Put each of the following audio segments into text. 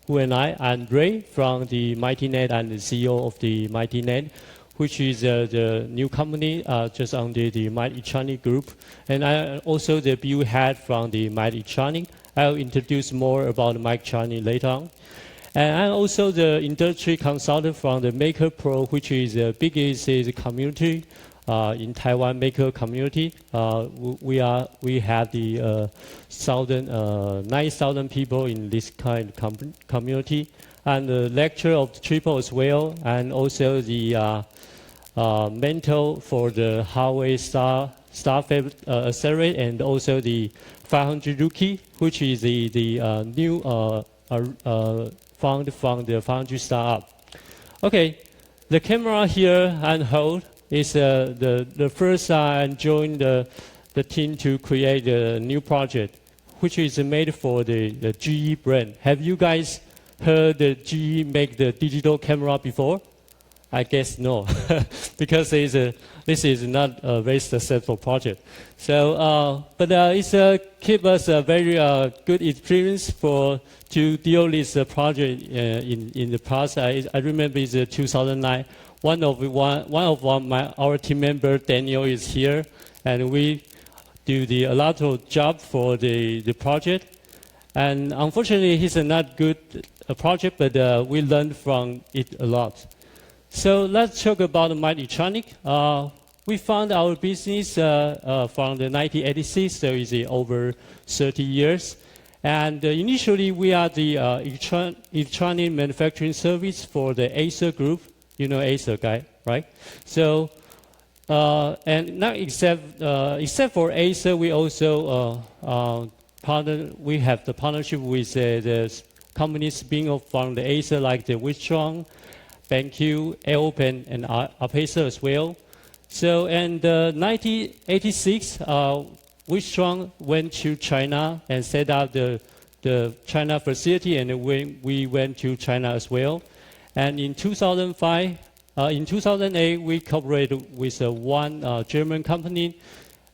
who and I, and Ray from the MightyNet and the CEO of the MightyNet, which is the new company just under the Mightytronic group. And I also the BU head from the Mightytronic. I'll introduce more about Mightytronic later on. And I'm also the industry consultant from the Maker Pro, which is the biggest community in Taiwan maker community. We have the 9,000 people in this kind of community, and the lecturer of the triple as well, and also the mentor for the Hardware Starfab Accelerate, and also the 500 Rookie, which is the new found from the 500 startup. Okay, the camera here and hold is the first I joined the team to create a new project, which is made for the GE brand. Have you guys heard the GE make the digital camera before? I guess no, because this is not a very successful project. So, but it's keep us a very good experience to deal with this project in the past. I remember it's 2009. One of our team member Daniel is here, and we do a lot of job for the project. And unfortunately, it's a not good project, but we learned from it a lot. So let's talk about Mightytronic. We found our business from the 1986, so it's over 30 years. And initially, we are the electronic manufacturing service for the Acer group. You know Acer, guy, right? So, and not except for Acer, we also we have the partnership with the companies spin off from the Acer, like the Wistron, BenQ, AirOpen, and Apacer as well. So, in 1986, Wistron went to China and set up the China facility, and we went to China as well. And in 2008, we cooperated with one German company,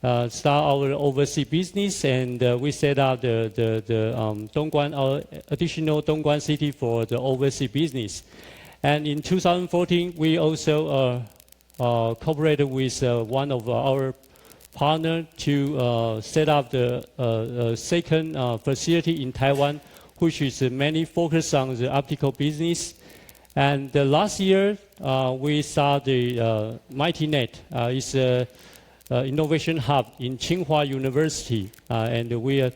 start our overseas business, and we set up the Dongguan, our additional Dongguan city for the overseas business. And in 2014, we also cooperated with one of our partners to set up the second facility in Taiwan, which is mainly focused on the optical business. And last year, we saw the MightyNet. It's an innovation hub in Tsinghua University, and we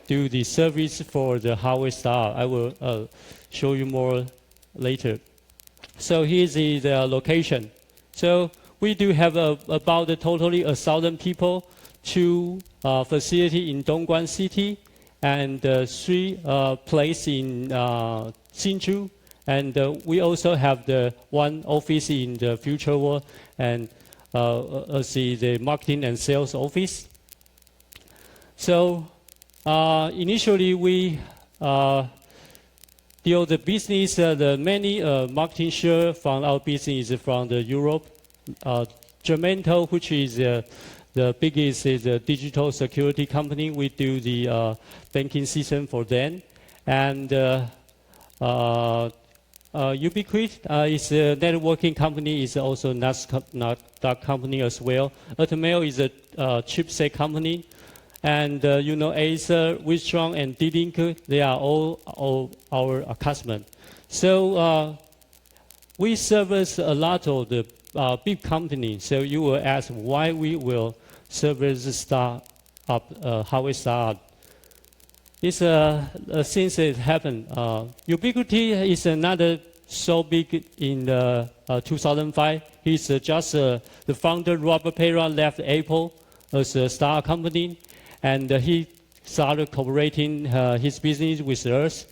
do the service for the hardware startup. I will show you more later. So here's the location. So we do have about totally 1,000 people, 2 facilities in Dongguan City, and 3 places in Hsinchu. And we also have the one office in the FutureWard, and the marketing and sales office. So initially we deal the business, the many marketing share from our business from the Europe. Gemental, which is the biggest digital security company. We do the banking system for them. And Ubiquit is a networking company, is also not that company as well. Automail is a chipset company. And you know, Acer, Wistron, and D-Link, they are all our customers. So we service a lot of the big companies. So you will ask why we will service the startup, hardware startup. It's since it happened. Ubiquiti is another so big in 2005. He's just the founder, Robert Pera, left Apple as a startup company. And he started cooperating his business with us.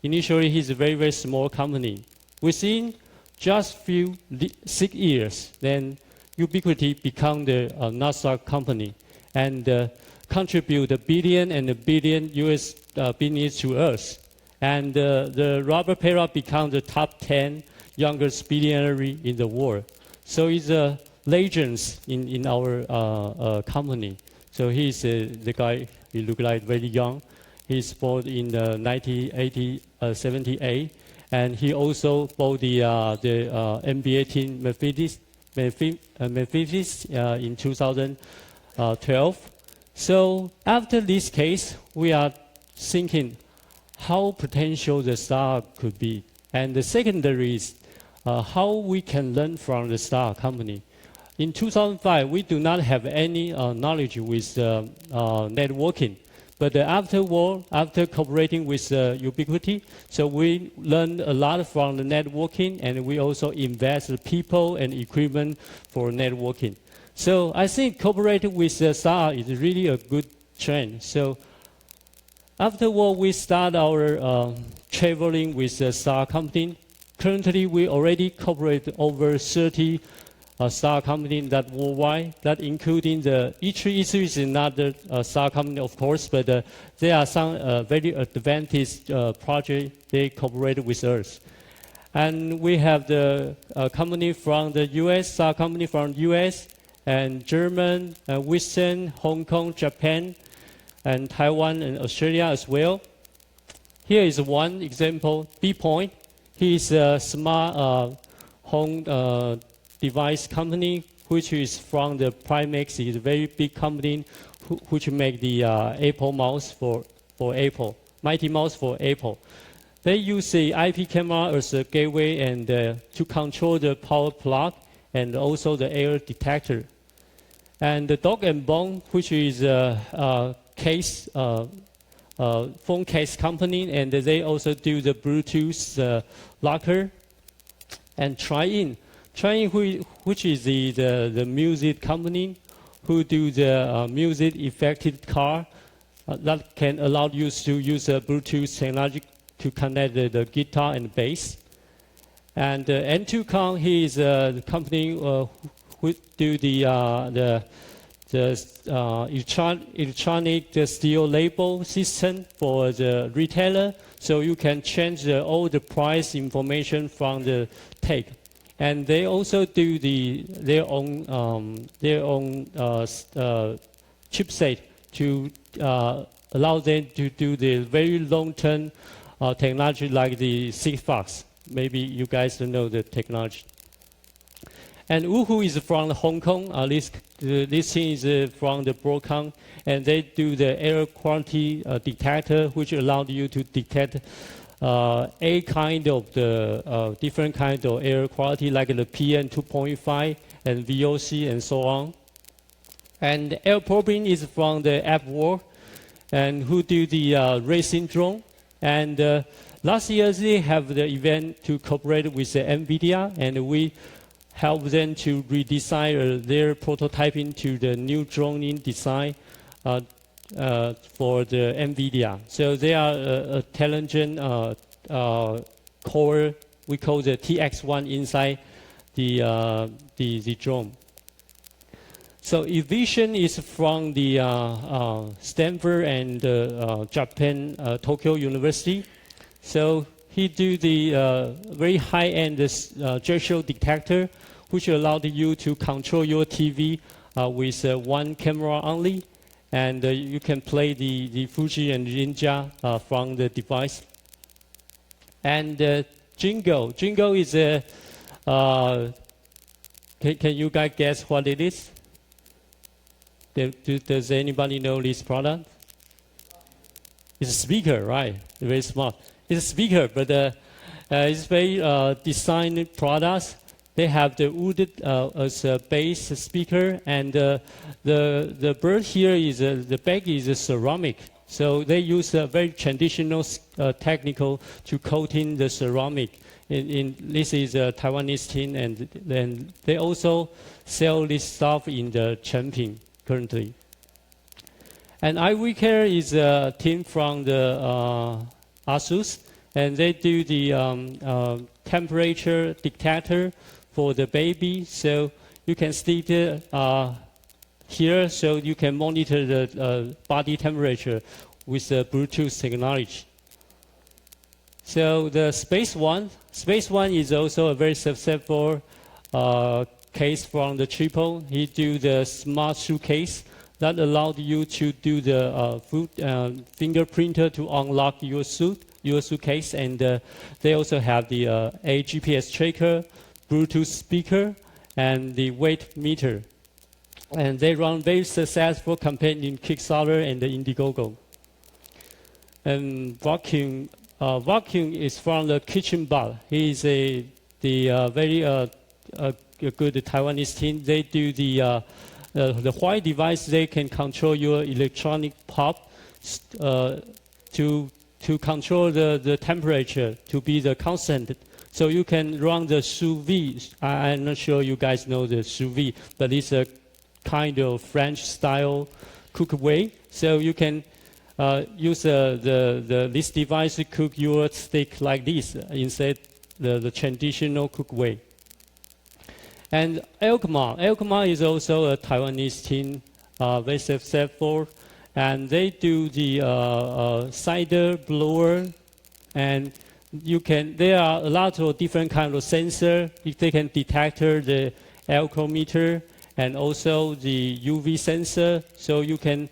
Initially, he's a very, very small company. Within just 6 years, then Ubiquiti became the Nasdaq company and contribute $1 billion and $1 billion US business to us. And the Robert Pera became the top 10 youngest billionaire in the world. So he's a legend in our company. So he's the guy, he looks like very young. He's born in 1978, and he also bought the NBA team Memphis in 2012. So after this case, we are thinking how potential the startup could be. And the secondary is how we can learn from the startup company. In 2005, we do not have any knowledge with networking. But after cooperating with Ubiquity, so we learned a lot from the networking, and we also invest people and equipment for networking. So I think cooperating with the startup is really a good trend. So afterward, we start our traveling with the startup company. Currently, we already cooperate over 30 startup company that worldwide, that including the E3 is another startup company, of course, but there are some very advanced projects they cooperate with us. And we have the company from the US, startup company from US, and German, Western, Hong Kong, Japan, and Taiwan and Australia as well. Here is one example, B-Point. He is a smart home device company, which is from the Primex. It's a very big company which make the Apple mouse for Apple, Mighty Mouse for Apple. They use the IP camera as a gateway and to control the power plug and also the air detector. And the Dog and Bone, which is a case, phone case company, and they also do the Bluetooth locker. And Try-In, which is the music company who do the music effective car that can allow you to use a Bluetooth technology to connect the guitar and bass. And N2Con, he is a company who do the electronic steel label system for the retailer, so you can change all the price information from the tag. And they also do their own chipset to allow them to do the very long-term technology like the Sigfox. Maybe you guys don't know the technology. And Woohoo is from Hong Kong. This thing is from the Broadcom, and they do the air quality detector, which allows you to detect a kind of the different kind of air quality, like the PM 2.5 and VOC and so on. And Air Probing is from the App World, and who do the racing drone. And last year they have the event to cooperate with the NVIDIA, and we help them to redesign their prototyping to the new drone design for the NVIDIA. So they are a intelligent core, we call the TX1 inside the drone. So Evision is from the Stanford and Japan, Tokyo University. So he do the very high-end gesture detector, which allowed you to control your TV with one camera only, and you can play the Fuji and Ninja from the device. And Jingo is a, can you guys guess what it is? Does anybody know this product? It's a speaker, right? Very smart. It's a speaker, but it's very designed products. They have the wood as a base speaker, and the bird here is the back is a ceramic. So they use a very traditional technical to coating the ceramic. This is a Taiwanese team, and then they also sell this stuff in the Chengping currently. And iWeCare is a team from the ASUS, and they do the temperature detector for the baby. So you can stick it here, so you can monitor the body temperature with the Bluetooth technology. So the Space One is also a very successful case from the Triple. He do the smart suitcase that allowed you to do the fingerprinter to unlock your suitcase, and they also have the a GPS tracker, Bluetooth speaker, and the weight meter. And they run very successful campaign in Kickstarter and Indiegogo. And vacuum is from the kitchen bot. He is a very good Taiwanese team. They do the white device. They can control your electronic pop to control the temperature to be the constant. So you can run the sous vide. I'm not sure you guys know the sous vide, but it's a kind of French style cookway. So you can use this device to cook your steak like this instead the traditional cookway. And Alkmaar is also a Taiwanese team, very successful, and they do the cider blower, and there are a lot of different kinds of sensors. They can detect the alcometer and also the UV sensor, so you can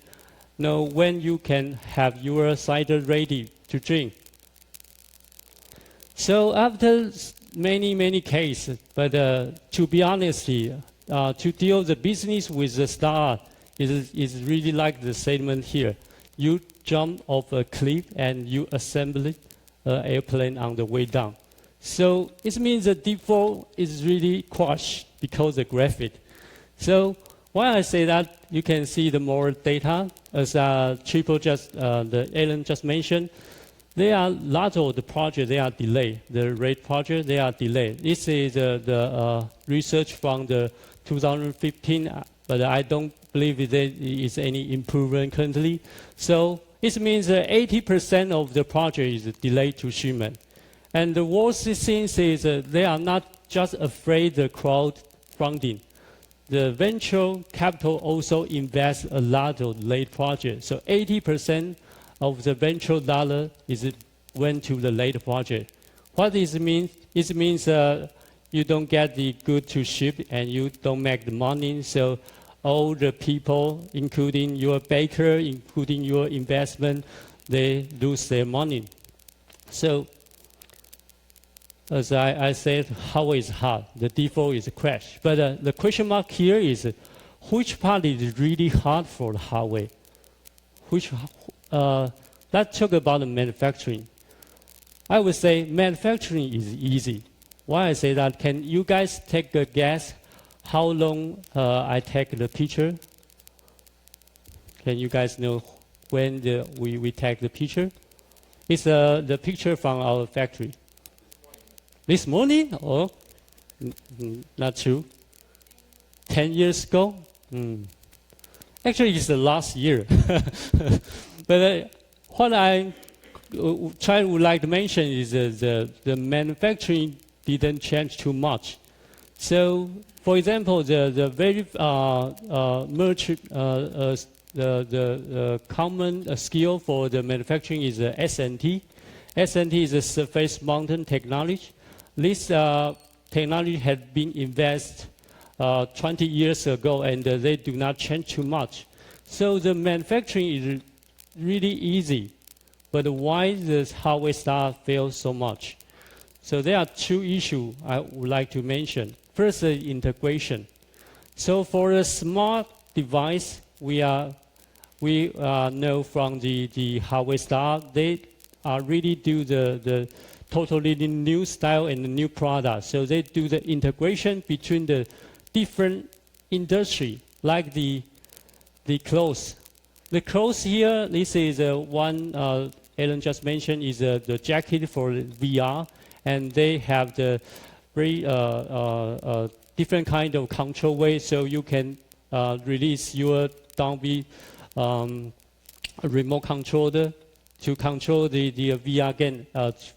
know when you can have your cider ready to drink. So after many cases, but to be honest, to deal the business with the startup is really like the statement here. You jump off a cliff and you assemble an airplane on the way down. So it means the default is really crushed because of graphic. So why I say that, you can see the more data, as Alan just mentioned. There are lots of the projects, they are delayed. The rate project, they are delayed. This is the research from the 2015, but I don't believe there is any improvement currently. So it means that 80% of the project is delayed to shipment. And the worst thing is they are not just afraid of crowdfunding. The venture capital also invests a lot of late projects. So 80% of the venture dollar went to the late project. What this means? It means you don't get the good to ship and you don't make the money. So all the people, including your baker, including your investment, they lose their money. So as I said, how is hard? The default is a crash. But the question mark here is, which part is really hard for the hardware? Let's talk about the manufacturing. I would say manufacturing is easy. Why I say that? Can you guys take a guess how long I take the picture? Can you guys know when we take the picture? It's the picture from our factory. This morning? Oh, not true. 10 years ago? Actually, it's the last year. But what I would like to mention is the manufacturing didn't change too much. So, for example, the very common skill for the manufacturing is SNT. SNT is a surface mounted technology. This technology had been invested 20 years ago, and they do not change too much. So the manufacturing is really easy, but why the hardware startup fails so much? So there are two issues I would like to mention. First, the integration. So for a smart device, we know from the hardware startup, they really do the totally new style and the new product. So they do the integration between the different industry, like the clothes. The clothes here, this is one Alan just mentioned, is the jacket for VR, and they have the very different kind of control way, so you can release your downbeat remote controller to control the VR game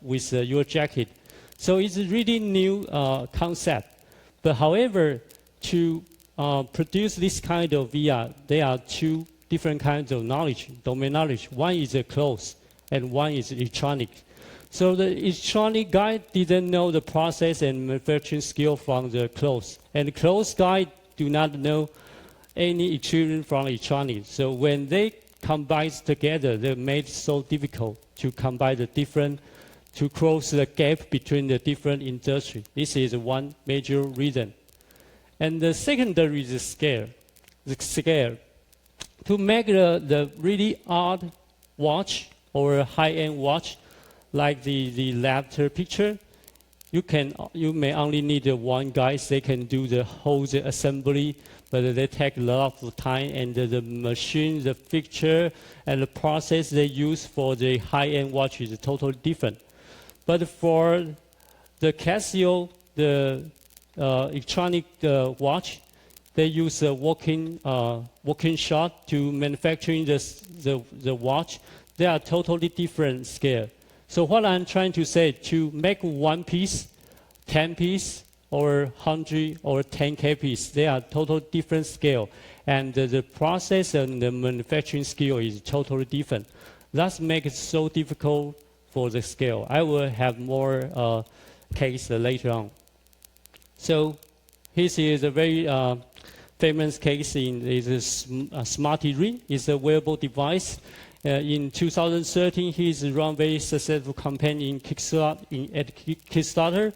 with your jacket. So it's a really new concept. But however, to produce this kind of VR, there are two different kinds of knowledge, domain knowledge. One is clothes and one is electronic. So the electronic guy didn't know the process and manufacturing skill from the clothes. And the clothes guy do not know any experience from electronics. So when they combine together, they made it so difficult to combine the different, to close the gap between the different industries. This is one major reason. And the secondary is the scale. The scale. To make the really odd watch or a high-end watch, like the laughter picture, you may only need one guy. They can do the whole assembly, but they take a lot of time, and the machine, the fixture, and the process they use for the high-end watch is totally different. But for the Casio, the electronic watch, they use a working shot to manufacturing the watch. They are totally different scale. So what I'm trying to say, to make one piece, 10 piece, or 100 or 10K piece, they are totally different scale. And the process and the manufacturing skill is totally different. That makes it so difficult for the scale. I will have more case later on. So this is a very famous case is a Smarty Ring. It's a wearable device. In 2013, he's run very successful campaign at Kickstarter.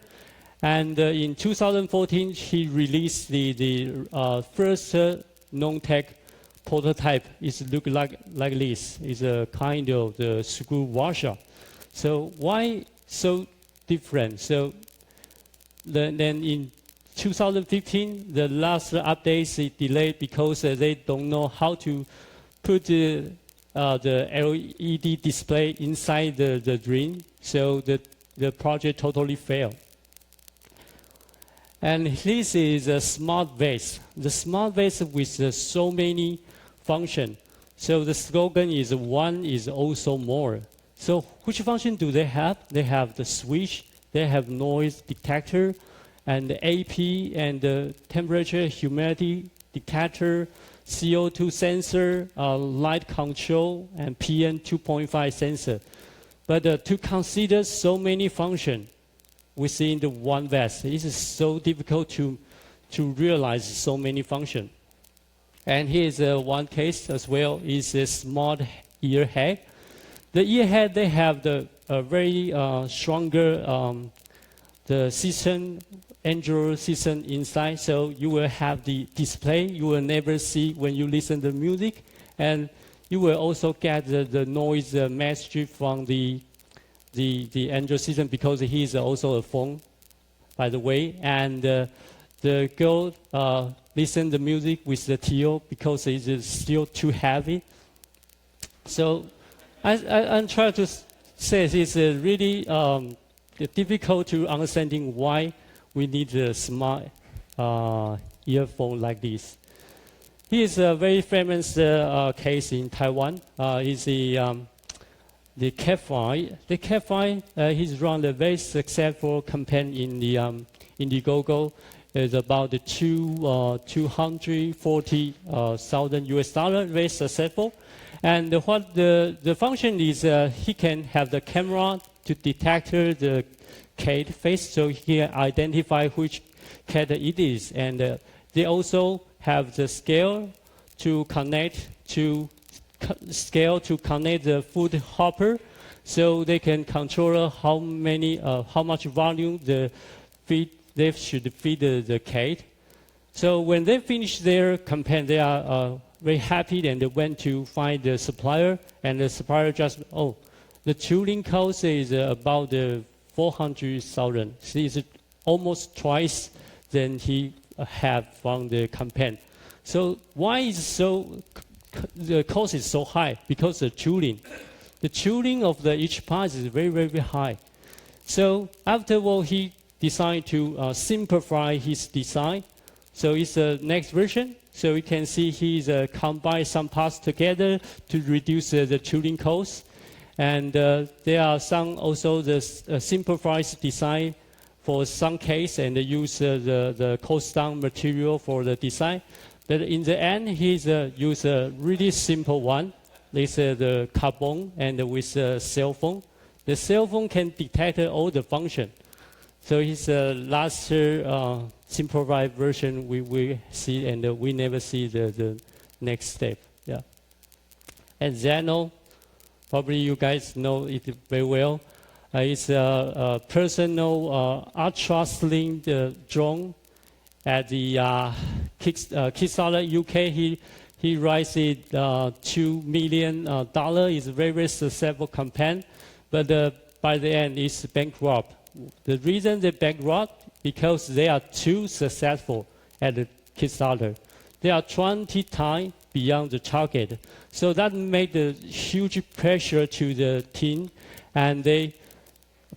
And in 2014, he released the first non-tech prototype. It looks like this. It's a kind of the screw washer. So why so different? So then in 2015, the last updates is delayed because they don't know how to put the LED display inside the ring. So the project totally failed. And this is a smart vase. The smart vase with so many functions. So the slogan is one is also more. So which function do they have? They have the switch, they have noise detector, and the AP and the temperature, humidity detector, CO2 sensor, light control, and PM 2.5 sensor. But to consider so many functions within the one vest, it is so difficult to realize so many functions. And here's one case as well, is a smart ear head. The ear head, they have the very stronger the system, Android system inside, so you will have the display you will never see when you listen to music, and you will also get the noise message from the Android system because he is also a phone, by the way, and the girl listen the music with the TO because it is still too heavy. So I'm trying to say it's really difficult to understanding why we need a smart earphone like this. Here's a very famous case in Taiwan. Is the Cat-Fi. The Cat-Fi, he's run a very successful campaign in the Indiegogo. It's about the $240,000 US, very successful. And what the function is, he can have the camera to detect the cat face, so he can identify which cat it is. And they also have the scale to connect the food hopper, so they can control how much volume they should feed the cat. So when they finish their campaign, they are very happy, and they went to find the supplier, and the supplier just, the tooling cost is about 400,000. So it's almost twice than he had from the campaign. So why is the cost is so high? Because the tooling of each part is very, very high. So afterward, he decided to simplify his design. So it's the next version. So you can see he's combined some parts together to reduce the tooling cost. And there are some also the simplified design for some case, and they use the cost down material for the design. But in the end, he's use a really simple one. This the carbon and with a cell phone. The cell phone can detect all the function. So his last simplified version we see, and we never see the next step. Yeah. And Zeno, probably you guys know it very well. It's a personal ultra-slim drone at the Kickstarter UK. He raised it $2 million. It's a very, very successful campaign, but by the end it's bankrupt. The reason they bankrupt because they are too successful at the Kickstarter. They are 20 times beyond the target. So that made a huge pressure to the team, and they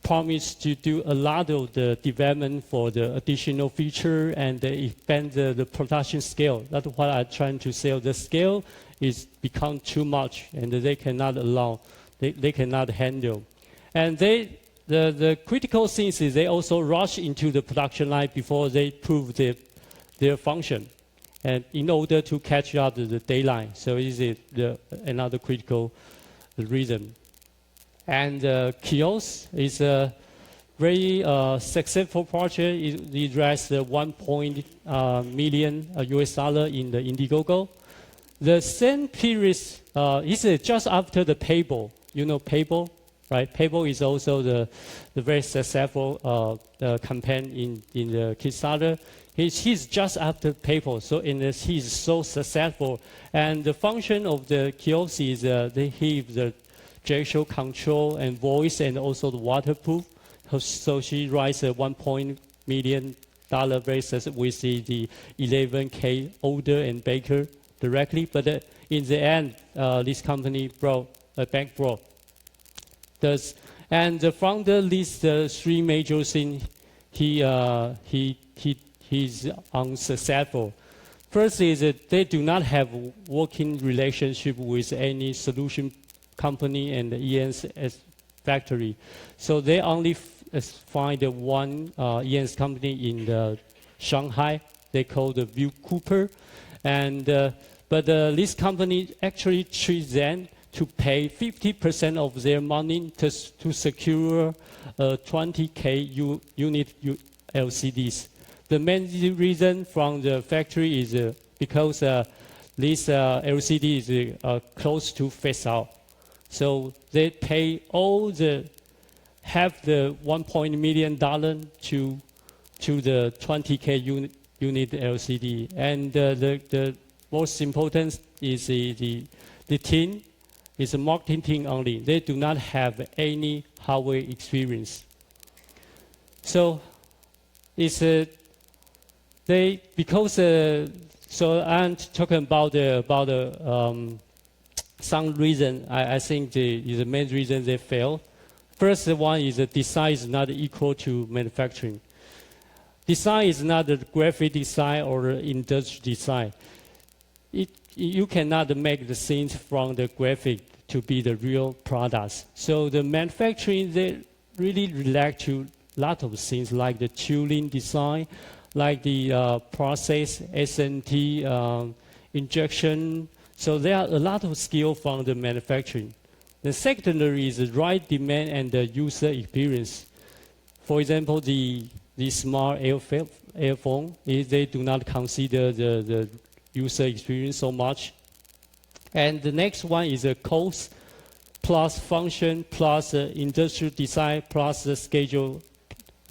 promised to do a lot of the development for the additional feature and they expand the production scale. That's what I'm trying to say. The scale is become too much, and they cannot allow, they cannot handle. And the critical thing is they also rush into the production line before they prove their function, and in order to catch up to the deadline. So is it another critical reason. And Kios is a very successful project. It raised $1 million US in the Indiegogo. The same period is just after the Paypal. You know Paypal, right? Paypal is also the very successful campaign in the Kickstarter. He's just after Paypal, so he's so successful. And the function of the kiosk is he the gesture control and voice, and also the waterproof. So she raised $1 million versus with the 11K order and baker directly. But in the end, this company bankrupt. And the founder lists three major things he's unsuccessful. First is that they do not have working relationship with any solution company and the ENS factory. So they only find one ENS company in Shanghai. They call the View Cooper. And, but this company actually treats them to pay 50% of their money to secure 20K unit LCDs. The main reason from the factory is because this LCD is close to phase out. So they pay half the $1 million to the 20K unit LCD. And the most important is the team is a marketing team only. They do not have any hardware experience. So it's so I'm talking about some reason. I think the main reason they fail. First one is the design is not equal to manufacturing. Design is not the graphic design or the industrial design. You cannot make the things from the graphic to be the real products. So the manufacturing, they really relate to a lot of things like the tooling design, like the process, SMT, injection. So there are a lot of skill from the manufacturing. The secondary is the right demand and the user experience. For example, the smart earphone, they do not consider the user experience so much. And the next one is a cost plus function plus industrial design plus the schedule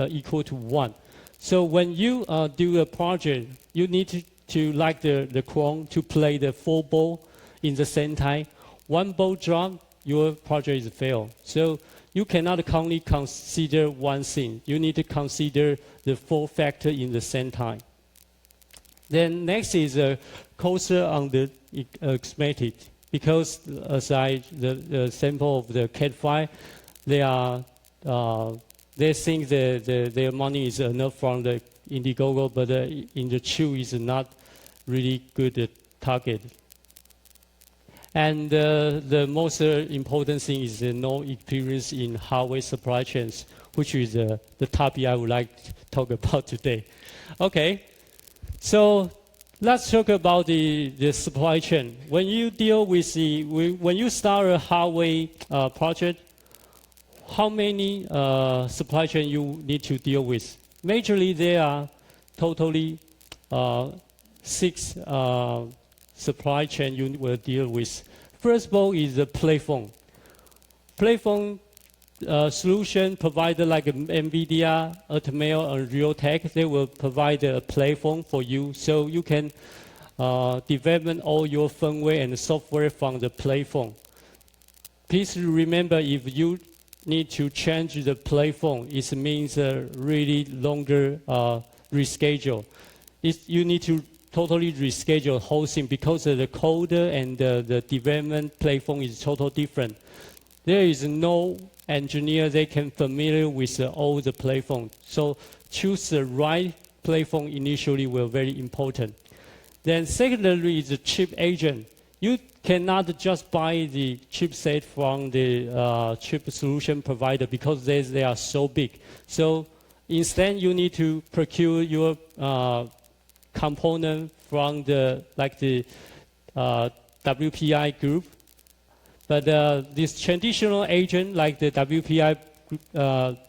equal to 1. So when you do a project, you need to like the Chrome to play the 4 ball in the same time. 1 ball drop, your project is failed. So you cannot only consider one thing. You need to consider the 4 factors in the same time. Then next is a closer on the expected, because the sample of the Cat 5, they think their money is enough from the Indiegogo, but in the true is not really good target. And the most important thing is no experience in hardware supply chains, which is the topic I would like to talk about today. Okay, so let's talk about the supply chain. When you deal with when you start a hardware project, how many supply chain you need to deal with? Majorly, there are totally 6 supply chain you will deal with. First of all is the platform. Platform solution provider like NVIDIA, Atmel, and Realtek, they will provide a platform for you, so you can develop all your firmware and software from the platform. Please remember, if you need to change the platform, it means a really longer reschedule. You need to totally reschedule the whole thing because the code and the development platform is totally different. There is no engineer they can familiar with all the platform. So choose the right platform initially will very important. Then secondly is the chip agent. You cannot just buy the chipset from the chip solution provider because they are so big. So instead you need to procure your component from the WPI group. But this traditional agent like the WPI,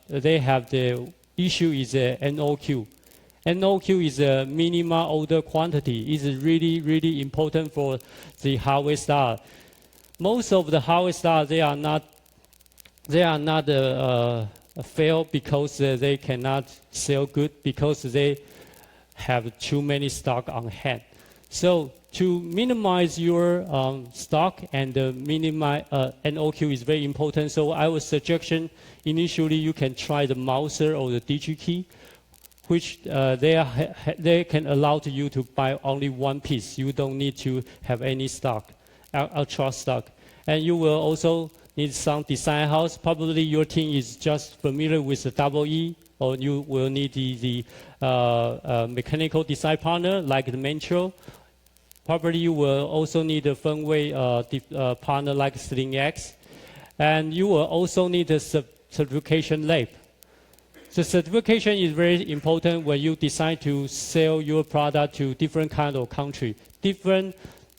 they have the issue is NOQ. NOQ is a minimum order quantity. It's really, really important for the hardware start. Most of the hardware start, they are not fail because they cannot sell good because they have too many stock on hand. So to minimize your stock and minimize NOQ is very important. So I would suggest initially you can try the Mouser or the DigiKey, which they can allow you to buy only one piece. You don't need to have any stock, ultra stock. And you will also need some design house. Probably your team is just familiar with the EE, or you will need the mechanical design partner like the Metro. Probably you will also need a firmware partner like SlingX. And you will also need a certification lab. The certification is very important when you decide to sell your product to different kind of country.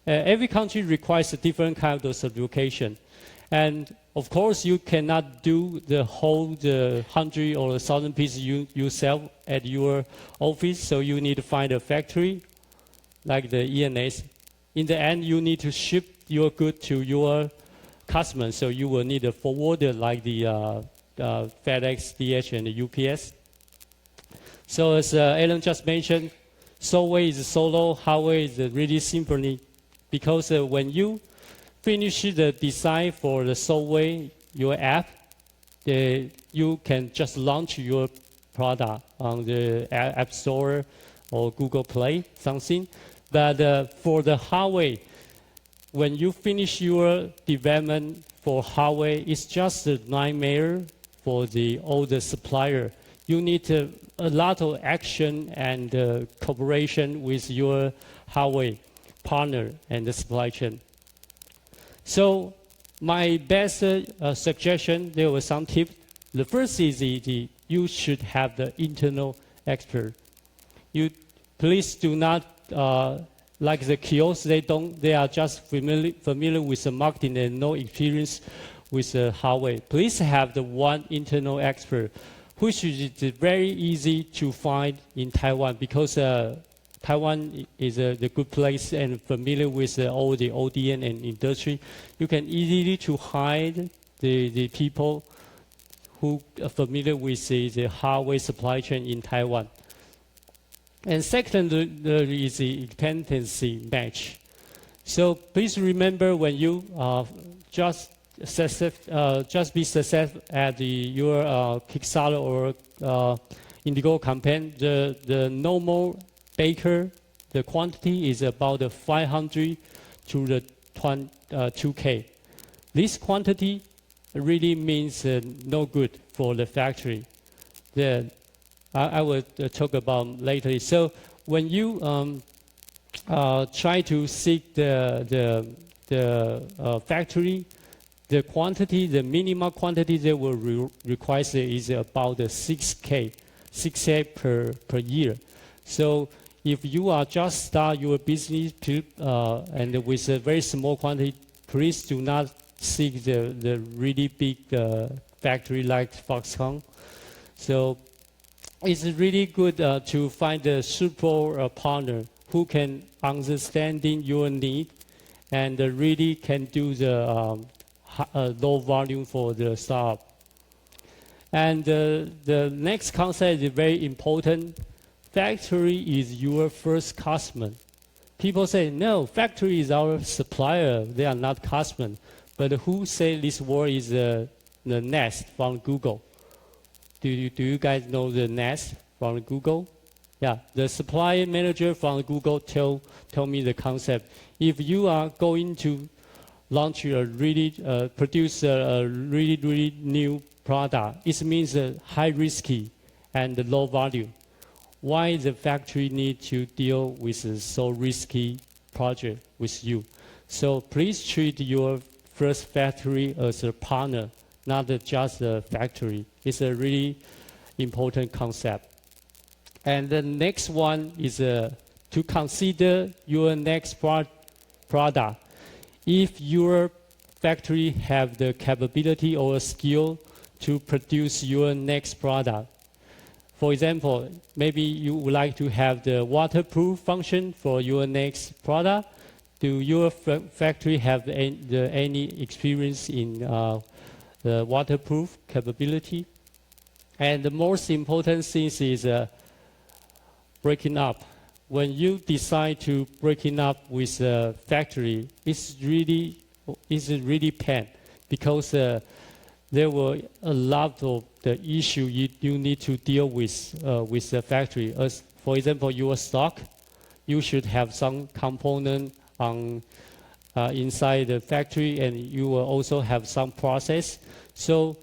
Every country requires a different kind of certification. And of course, you cannot do the whole 100 or 1,000 pieces yourself at your office, so you need to find a factory like the ENS. In the end, you need to ship your good to your customers, so you will need a forwarder like the FedEx, DH, and the UPS. So as Alan just mentioned, software is solo, hardware is really symphony, because when you finish the design for the software, your app, you can just launch your product on the App Store or Google Play, something. But for the hardware, when you finish your development for hardware, it's just a nightmare for all the supplier. You need a lot of action and cooperation with your hardware partner and the supply chain. So my best suggestion, there were some tips. The first is you should have the internal expert. You please do not like the kiosks. They are just familiar with the marketing and no experience with the hardware. Please have the one internal expert, which is very easy to find in Taiwan because Taiwan is a good place and familiar with all the ODM and industry. You can easily to hire the people who are familiar with the hardware supply chain in Taiwan. And second, there is the dependency match. So please remember when you just be successful at your Kickstarter or Indigo campaign, the normal baker, the quantity is about 500 to the 2K. This quantity really means no good for the factory. I will talk about later. So when you try to seek the factory, the quantity, the minimum quantity they will require is about 6K per year. So if you are just start your business and with a very small quantity, please do not seek the really big factory like Foxconn. So it's really good to find a suitable partner who can understanding your need and really can do the low volume for the startup. And the next concept is very important. Factory is your first customer. People say, no, factory is our supplier. They are not customer. But who say this word is the Nest from Google? Do you guys know the Nest from Google? Yeah, the supply manager from Google tell me the concept. If you are going to launch a produce a really new product, it means high risky and low volume. Why the factory need to deal with a so risky project with you? So please treat your first factory as a partner, not just a factory. It's a really important concept. And the next one is to consider your next product. If your factory have the capability or skill to produce your next product. For example, maybe you would like to have the waterproof function for your next product. Do your factory have any experience in the waterproof capability? And the most important thing is breaking up. When you decide to breaking up with a factory, it's really pain because there were a lot of the issue you need to deal with the factory. As for example, your stock, you should have some component on inside the factory, and you will also have some process. So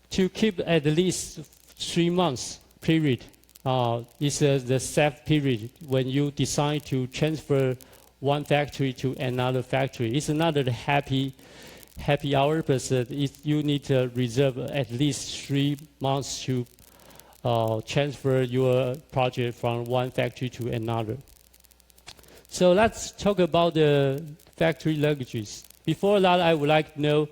to keep at least 3 months period is the safe period when you decide to transfer one factory to another factory. It's not a happy hour, but you need to reserve at least 3 months to transfer your project from one factory to another. So let's talk about the factory languages. Before that, I would like to know,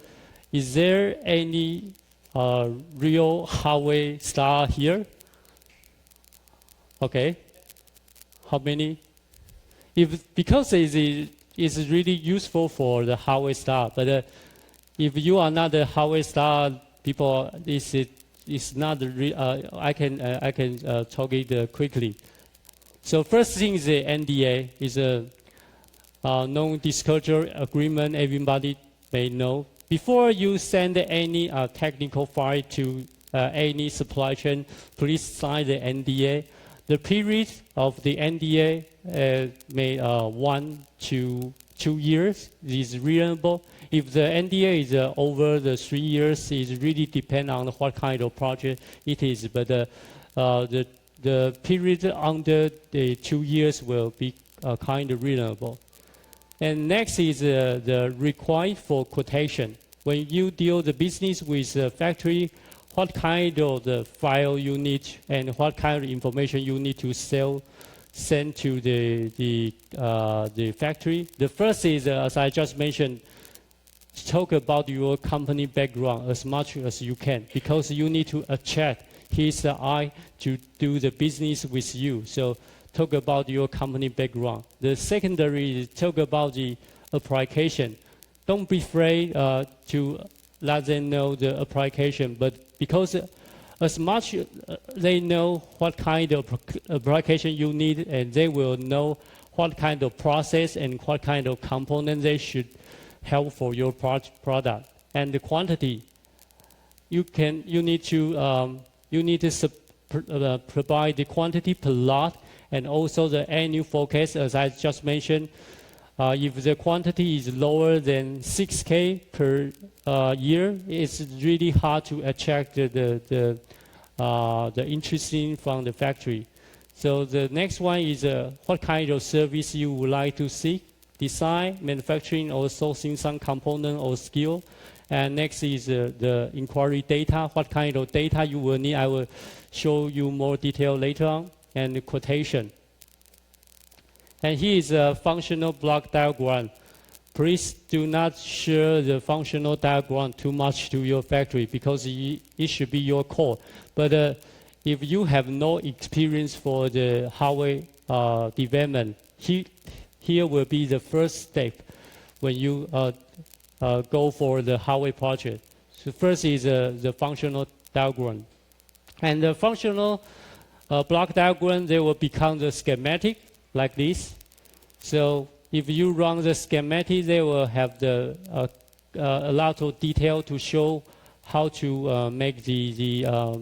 is there any real hardware star here? Okay. How many? Because it's really useful for the hardware star, but if you are not a hardware star, people, it's not I can talk it quickly. So first thing is the NDA is a non-disclosure agreement. Everybody may know. Before you send any technical file to any supply chain, please sign the NDA. The period of the NDA may 1 to 2 years is reasonable. If the NDA is over the 3 years, it really depends on what kind of project it is. But the period under the 2 years will be kind of reasonable. And next is the required for quotation. When you deal the business with a factory, what kind of the file you need and what kind of information you need to send to the factory. The first is, as I just mentioned, talk about your company background as much as you can, because you need to attract his eye to do the business with you. So talk about your company background. The secondary is talk about the application. Don't be afraid to let them know the application, but because as much they know what kind of application you need, and they will know what kind of process and what kind of component they should have for your product. And the quantity, you need to provide the quantity per lot and also the annual forecast, as I just mentioned. If the quantity is lower than 6K per year, it's really hard to attract the interest from the factory. So the next one is what kind of service you would like to seek, design, manufacturing, or sourcing some component or skill. And next is the inquiry data, what kind of data you will need. I will show you more detail later on. And the quotation. And here is a functional block diagram. please do not share the functional diagram too much to your factory because it should be your core. But if you have no experience for the hardware development, here will be the first step when you go for the hardware project. So first is the functional diagram. And the functional block diagram, they will become the schematic like this. So if you run the schematic, they will have a lot of detail to show how to make your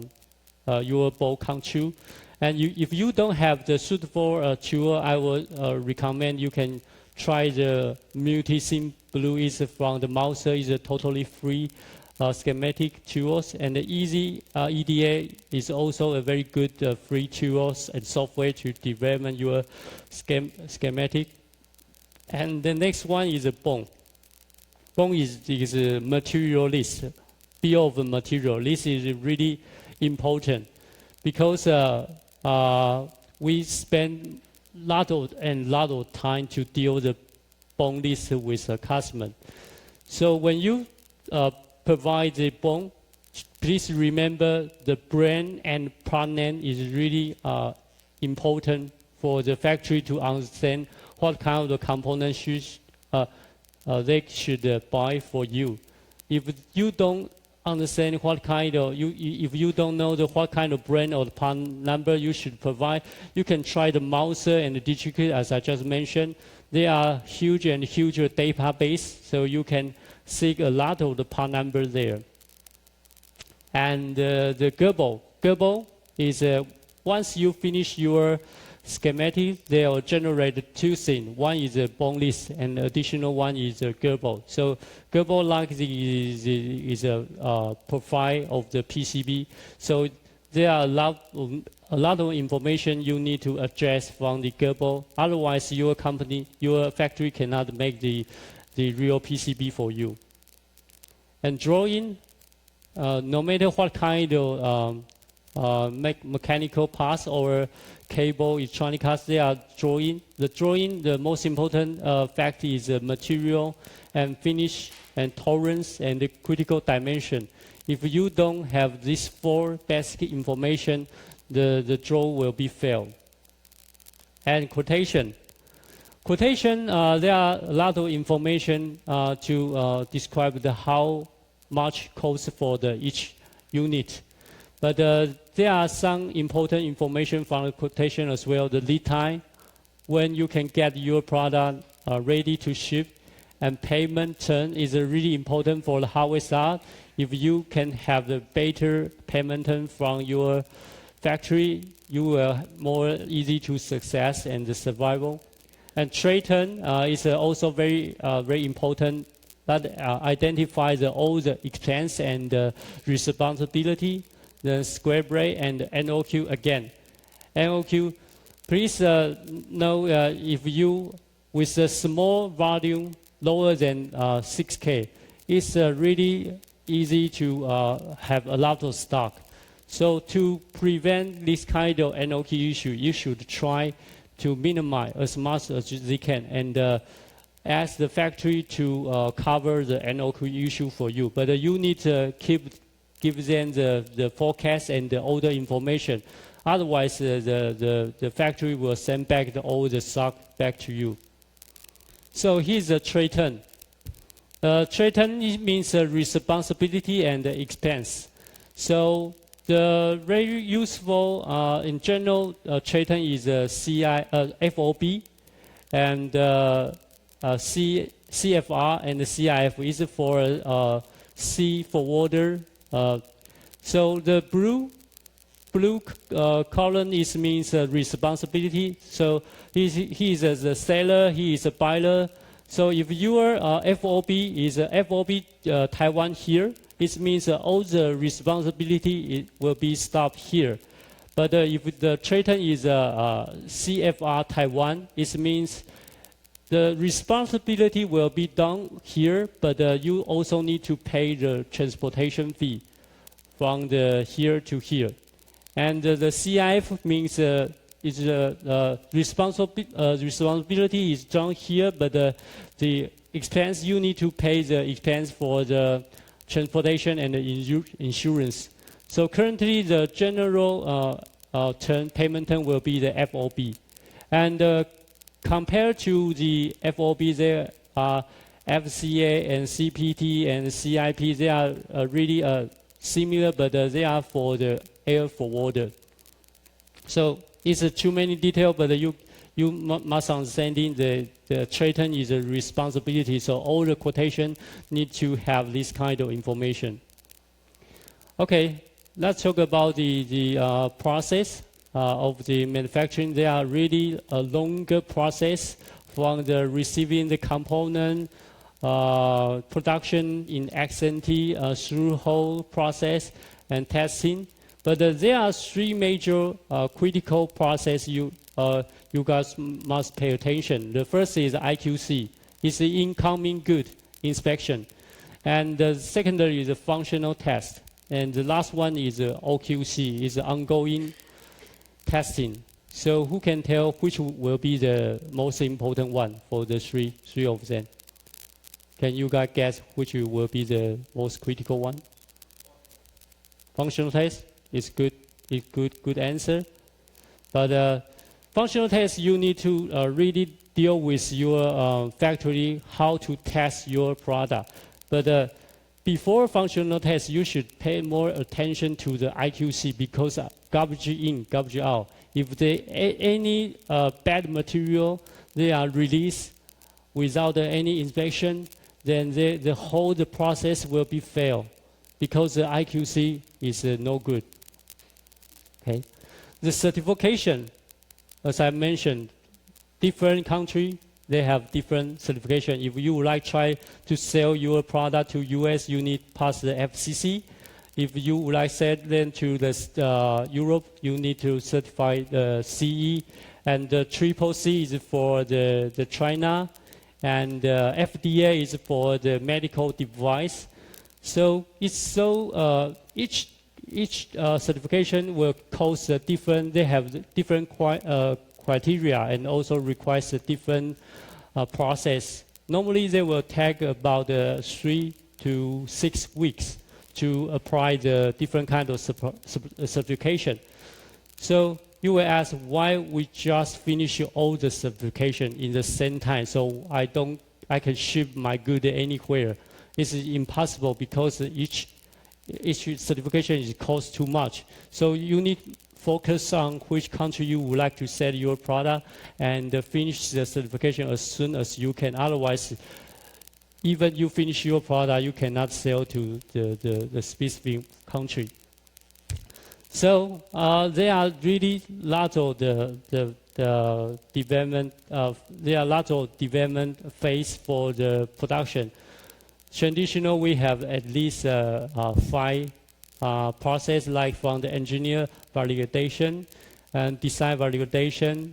board come true. And if you don't have the suitable tool, I would recommend you can try the multi-sim blue. Is from the Mouser, is a totally free schematic tools, and the Easy EDA is also a very good free tools and software to develop your schematic. And the next one is a BOM. BOM is a material list, bill of material. This is really important because we spend lot of time to deal the BOM list with a customer. So when you provide the BOM, please remember the brand and part name is really important for the factory to understand what kind of the components they should buy for you. If you don't understand what kind of, if you don't know what kind of brand or part number you should provide, you can try the Mouser and the DigiKit, as I just mentioned. They are huge database, so you can seek a lot of the part number there. And the Gerber. Gerber is once you finish your schematic, they will generate two things. One is a BOM list, and additional one is a Gerber. So Gerber like is a profile of the PCB. So there are a lot of information you need to address from the Gerber. Otherwise, your company, your factory cannot make the real PCB for you. And drawing, no matter what kind of mechanical parts or cable, electronic parts, they are drawing. The most important fact is material and finish and tolerance and the critical dimension. If you don't have these four basic information, the draw will be failed. And quotation. Quotation, there are a lot of information to describe how much cost for each unit. But there are some important information from the quotation as well. The lead time, when you can get your product ready to ship, and payment term is really important for the hardware side. If you can have the better payment term from your factory, you will more easy to success and the survival. And trade term is also very important. That identifies all the expense and responsibility. The square bracket and NOQ again. NOQ, please know if you, with a small volume lower than 6K, it's really easy to have a lot of stock. So to prevent this kind of NOQ issue, you should try to minimize as much as they can and ask the factory to cover the NOQ issue for you. But you need to give them the forecast and the order information. Otherwise, the factory will send back all the stock back to you. So here's the trade term. Trade term means responsibility and expense. So the very useful, in general, trade term is FOB and CFR and the CIF is for C forwarder. So the blue column means responsibility. So he is a seller, he is a buyer. So if your FOB is FOB Taiwan here, it means all the responsibility will be stopped here. But if the trade term is CFR Taiwan, it means the responsibility will be done here, but you also need to pay the transportation fee from here to here. And the CIF means responsibility is down here, but the expense, you need to pay the expense for the transportation and the insurance. So currently, the general payment term will be the FOB. And compared to the FOB, there are FCA and CPT and CIP. They are really similar, but they are for the air forwarder. So it's too many details, but you must understanding the trade term is a responsibility. So all the quotation need to have this kind of information. Okay, let's talk about the process of the manufacturing. They are really a longer process from the receiving the component, production in XNT, through whole process and testing. But there are three major critical process you guys must pay attention. The first is IQC. It's the incoming good inspection. And the secondary is the functional test. And the last one is OQC, is ongoing testing. So who can tell which will be the most important one for the three of them? Can you guys guess which will be the most critical one? Functional test is good. Is good answer. But functional test, you need to really deal with your factory how to test your product. But before functional test, you should pay more attention to the IQC because garbage in, garbage out. If any bad material they are released without any inspection, then the whole process will be failed because the IQC is no good. Okay, the certification, as I mentioned, different country they have different certification. If you would like try to sell your product to US, you need pass the FCC. If you would like sell them to the Europe, you need to certify the CE. And the triple C is for the China, and FDA is for the medical device. So it's so each certification will cost a different. They have different criteria and also requires a different process. Normally, they will take about 3 to 6 weeks to apply the different kind of certification. So you will ask why we just finish all the certification in the same time. So I can ship my good anywhere. It's impossible because each certification is cost too much. So you need focus on which country you would like to sell your product and finish the certification as soon as you can. Otherwise, even you finish your product, you cannot sell to the specific country. So there are really lots of the development. There are lots of development phase for the production. Traditional, we have at least 5 process, like from the engineer validation and design validation,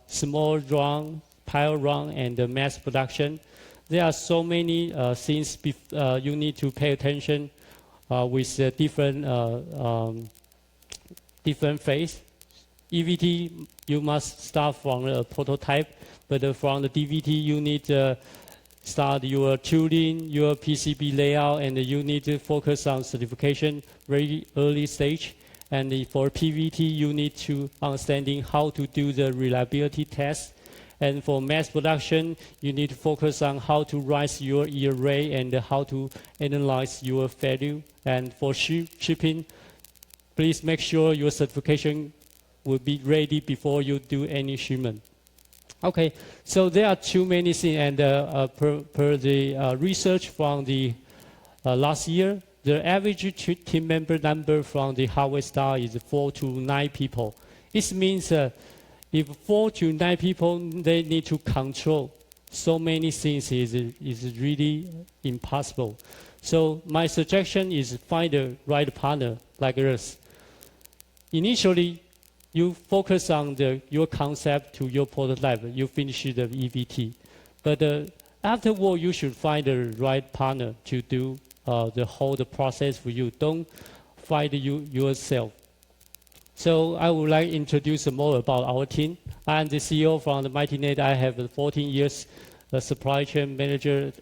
small run, pilot run, and the mass production. There are so many things you need to pay attention with different phase. EVT, you must start from a prototype, but from the DVT, you need to start your tooling, your PCB layout, and you need to focus on certification very early stage. And for PVT, you need to understanding how to do the reliability test. And for mass production, you need to focus on how to write your array and how to analyze your value. And for shipping, please make sure your certification will be ready before you do any shipment. Okay, so there are too many things, and per the research from the last year, the average team member number from the hardware staff is 4 to 9 people. This means if 4 to 9 people, they need to control so many things is really impossible. So my suggestion is find the right partner like us. Initially, you focus on your concept to your prototype. You finish the EVT. But afterward, you should find the right partner to do the whole process for you. Don't find you yourself. So I would like to introduce more about our team. I'm the CEO from the MightyNet. I have 14 years supply chain manager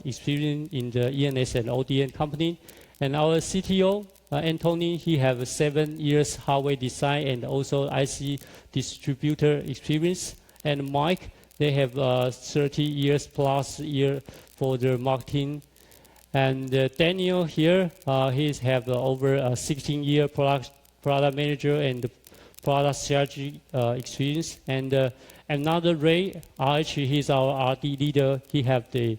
experience in the ENS and ODM company. And our CTO, Anthony, he has 7 years hardware design and also IC distributor experience. And Mike, they have 30 years plus year for their marketing. And Daniel here, he have over 16-year product manager and product strategy experience. And another Ray Tai, he's our RD leader. He have the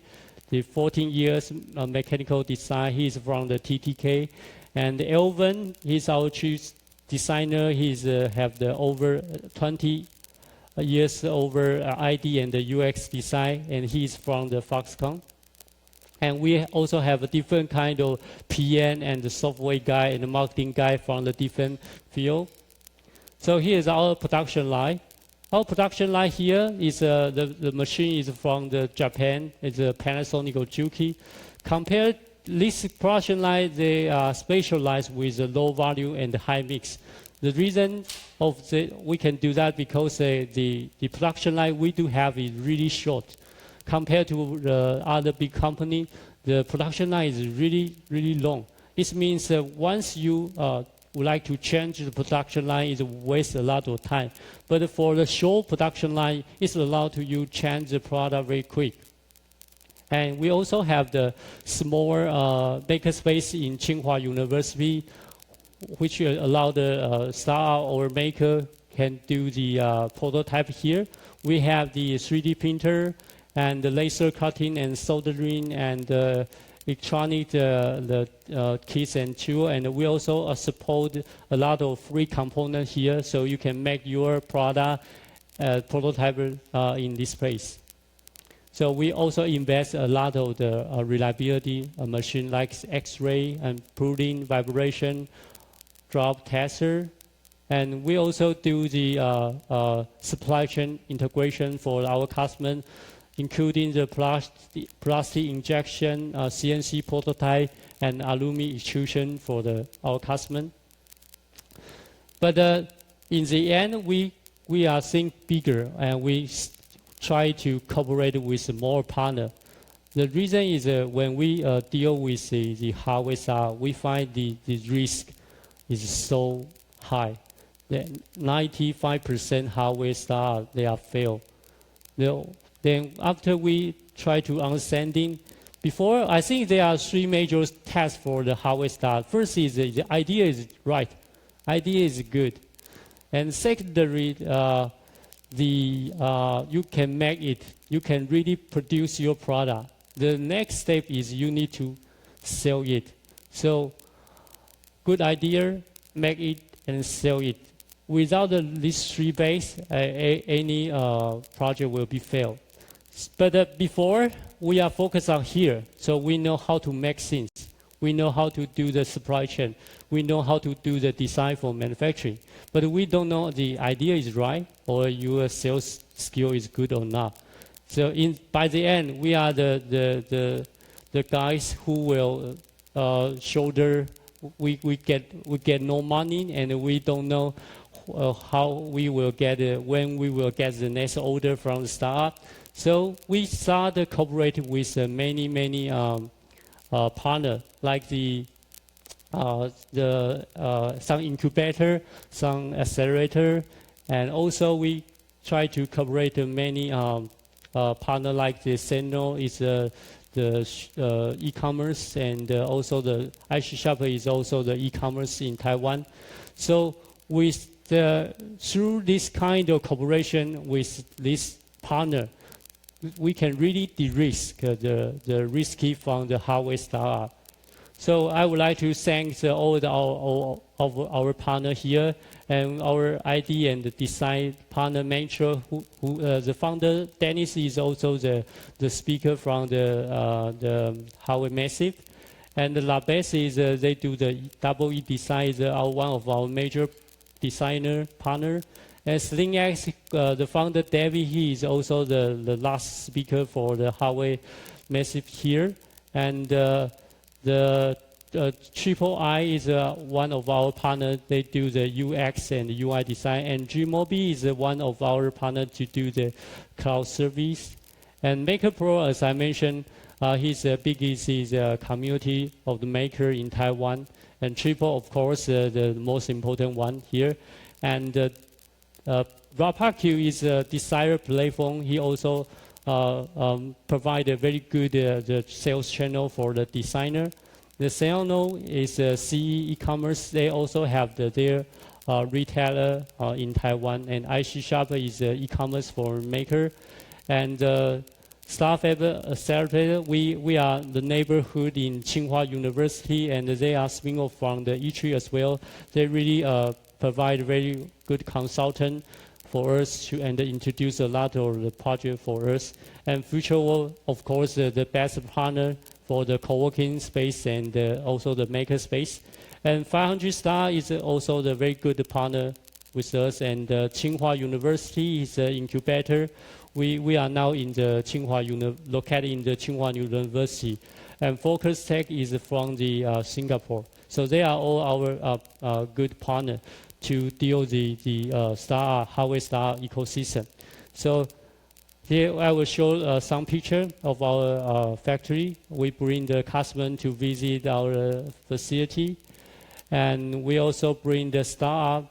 14 years mechanical design. He's from the TTK. And Elvin, he's our chief designer. He's have the over 20 years over ID and the UX design, and he's from the Foxconn. And we also have a different kind of PM and the software guy and the marketing guy from the different field. So here's our production line. Our production line here is the machine is from the Japan. It's a Panasonic Juki. Compared this production line, they are specialized with the low volume and the high mix. The reason of we can do that because the production line we do have is really short. Compared to the other big company, the production line is really, really long. This means once you would like to change the production line, it wastes a lot of time. But for the short production line, it's allowed to you change the product very quick. And we also have the small makerspace in Tsinghua University, which allow the startup or maker can do the prototype here. We have the 3D printer and the laser cutting and soldering and electronic kits and tools. And we also support a lot of free components here, so you can make your product prototype in this place. So we also invest a lot of the reliability machine like X-ray and pruning, vibration, drop tester. And we also do the supply chain integration for our customers, including the plastic injection, CNC prototype, and aluminium extrusion for our customer. But in the end, we are think bigger, and we try to cooperate with more partners. The reason is when we deal with the hardware side, we find the risk is so high. The 95% hardware side, they are failed. Then after we try to understanding, before I think there are 3 major tasks for the hardware start. First is the idea is right, idea is good, and secondary, you can make it, you can really produce your product. The next step is you need to sell it. So, good idea, make it and sell it. Without these 3 base, any project will be failed. But before, we are focused on here, so we know how to make things. We know how to do the supply chain. We know how to do the design for manufacturing. But we don't know the idea is right or your sales skill is good or not. So by the end, we are the guys who will shoulder. We get no money, and we don't know how we will get when we will get the next order from the startup. So we started cooperating with many partners, like some incubator, some accelerator, and also we try to cooperate with many partners like the Seno is the e-commerce, and also the IC Shopper is also the e-commerce in Taiwan. So through this kind of cooperation with this partner, we can really de-risk the risky from the hardware startup. So I would like to thank all of our partner here, and our ID and the design partner manager, the founder Dennis is also the speaker from the Hardware Massive, and the Labes is they do the double E design, is one of our major designer partner. And SlingX, the founder David, he is also the last speaker for the Hardware Massive here. And the Triple I is one of our partners. They do the UX and UI design, and Gmobi is one of our partners to do the cloud service. And Maker Pro, as I mentioned, his biggest is the community of the maker in Taiwan. And Triple, of course, the most important one here. And RapidQ is a designer platform. He also provide a very good the sales channel for the designer. The Seono is CE e-commerce. They also have their retailer in Taiwan. And IC Shop is e-commerce for maker. And Startup Accelerator, we are the neighborhood in Tsinghua University, and they are spin-off from the E3 as well. They really provide very good consultant for us to and introduce a lot of the project for us. And FutureWard, of course, the best partner for the co-working space and also the maker space. And 500 Star is also the very good partner with us. And Tsinghua University is an incubator. We are now in the located in the Tsinghua University. And Focus Tech is from the Singapore. So they are all our good partner to deal the hardware star ecosystem. So here I will show some picture of our factory. We bring the customer to visit our facility. And we also bring the startup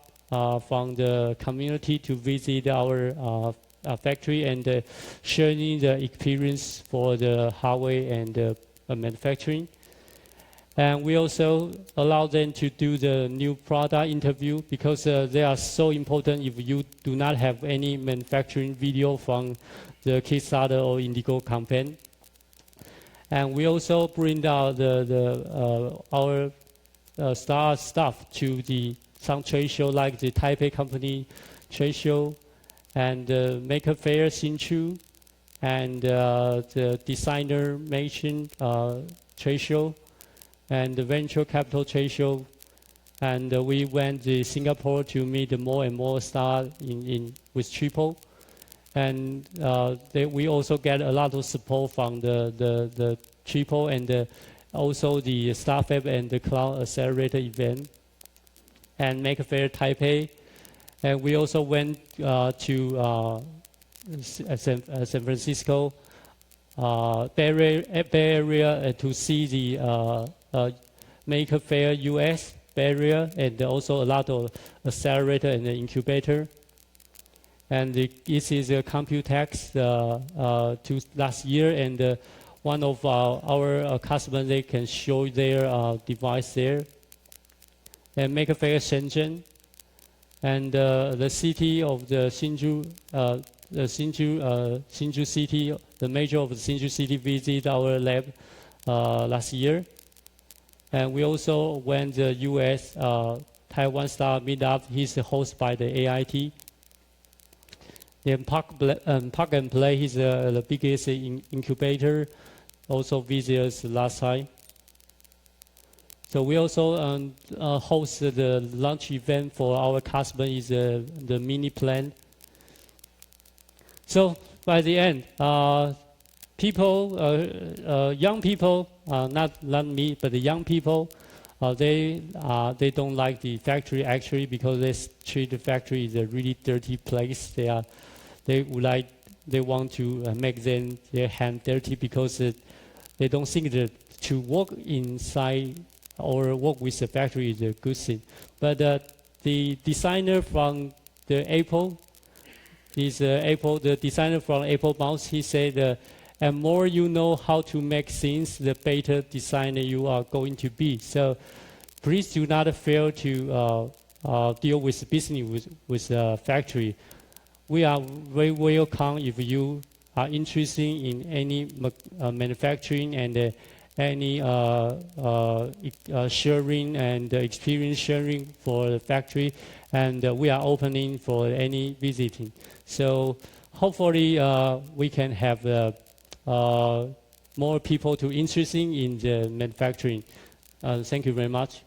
from the community to visit our factory and sharing the experience for the hardware and manufacturing. And we also allow them to do the new product interview because they are so important if you do not have any manufacturing video from the Kickstarter or Indigo campaign. And we also bring out our star staff to some trade show like the Taipei Company trade show and Maker Fair Hsinchu and the Designer Nation trade show and the Venture Capital trade show. And we went to Singapore to meet more and more stars with Triple. And we also get a lot of support from the Triple and also the Startup and the Cloud Accelerator event and Maker Fair Taipei. And we also went to San Francisco, Bay Area to see the Maker Fair US Bay Area, and also a lot of accelerator and incubator. And this is a Computex last year, and one of our customers, they can show their device there. And Maker Fair Shenzhen, and the city of the Hsinchu, Hsinchu city, the mayor of the Hsinchu city visited our lab last year. And we also went to the US Taiwan Star Meetup. He's hosted by the AIT. Then Park and Play, he's the biggest incubator, also visited us last time. So we also hosted the launch event for our customer is the mini plan. So by the end, young people, not me, but the young people, they don't like the factory actually because they treat the factory as a really dirty place. They want to make their hand dirty because they don't think that to work inside or work with the factory is a good thing. But the designer from the Apple, the designer from Apple Mouse, he said, and more you know how to make things, the better designer you are going to be. So please do not fail to deal with business with factory. We are very welcome if you are interested in any manufacturing and any sharing and experience sharing for the factory, and we are opening for any visiting. So hopefully we can have more people to interested in the manufacturing. Thank you very much.